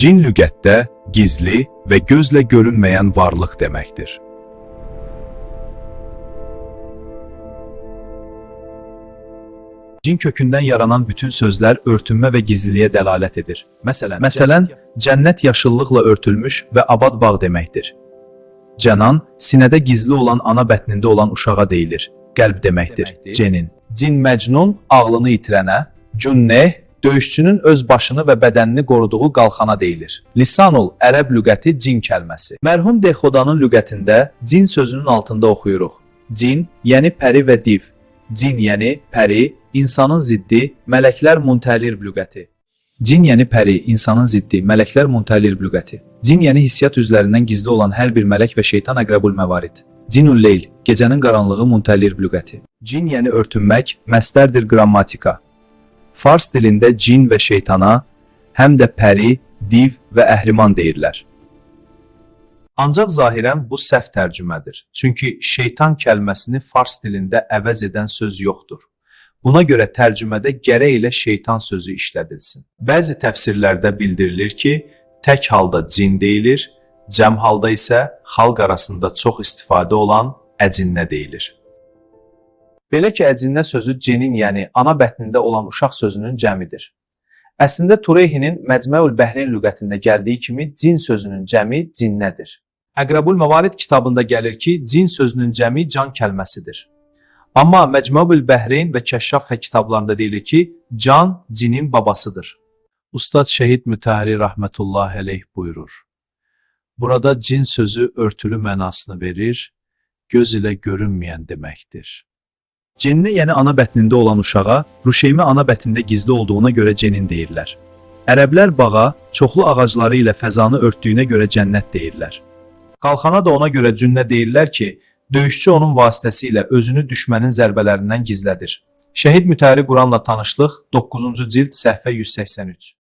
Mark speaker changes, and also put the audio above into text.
Speaker 1: Cin lügətdə gizli və gözlə görünməyən varlıq deməkdir. Cin kökündən yaranan bütün sözlər örtünmə və gizliliyə dəlalət edir. Məsələn, cənnət yaşıllıqla örtülmüş və abad bağ deməkdir. Canan, sinədə gizli olan ana bətnində olan uşağa deyilir. Qəlb deməkdir. Cenin. Cin Məcnun ağlını itirənə, Cünneh döyüşçünün öz başını və bədənini qoruduğu qalxana deyilir. Lisanul ərəb lüğəti cin kəlməsi. Mərhum Dexodanın lüğətində cin sözünün altında oxuyuruq. Cin, yəni pəri və div. Cin, yəni pəri, insanın ziddi, mələklər muntəlir lüğəti. Cin, yəni pəri, insanın ziddi, mələklər muntəlir lüğəti. Cin, yəni hissiyat üzlərindən gizli olan hər bir mələk və şeytan əqrəbul məvarid. Cinul leyl, gecənin qaranlığı muntəlir lüğəti. Cin, yəni örtünmək, məsdərdir qrammatika. Fars dilində cin və şeytana həm də pəri, div və əhriman deyirlər. Ancaq zahirən bu səhv tərcümədir. Çünki şeytan kəlməsini fars dilində əvəz edən söz yoxdur. Buna görə tərcümədə gərək ilə şeytan sözü işlədilsin. Bəzi təfsirlərdə bildirilir ki, tək halda cin deyilir, cəm halda isə xalq arasında çox istifadə olan əcinnə deyilir. Belə ki, əcinnə sözü cinin, yəni ana bətnində olan uşaq sözünün cəmidir. Əslində Tureyhinin Məcməül Bəhreyn lüğətində gəldiyi kimi cin sözünün cəmi cinnədir. Əqrəbul Məvarid kitabında gəlir ki, cin sözünün cəmi can kəlməsidir. Amma Məcməül Bəhreyn və Kəşşaf kitablarında deyilir ki, can cinin babasıdır. Ustad Şəhid Mütəhhiri Rahmetullah əleyh buyurur. Burada cin sözü örtülü mənasını verir, göz ilə görünməyən deməkdir. Cinni, yəni ana bətnində olan uşağa, ruşeymi ana bətnində gizli olduğuna görə cenin deyirlər. Ərəblər bağa, çoxlu ağacları ilə fəzanı örtdüyünə görə cənnət deyirlər. Qalxana da ona görə cünnə deyirlər ki, döyüşçü onun vasitəsilə özünü düşmənin zərbələrindən gizlədir. Şəhid Mütəhhiri Quranla tanışlıq 9-cu cild səhifə 183.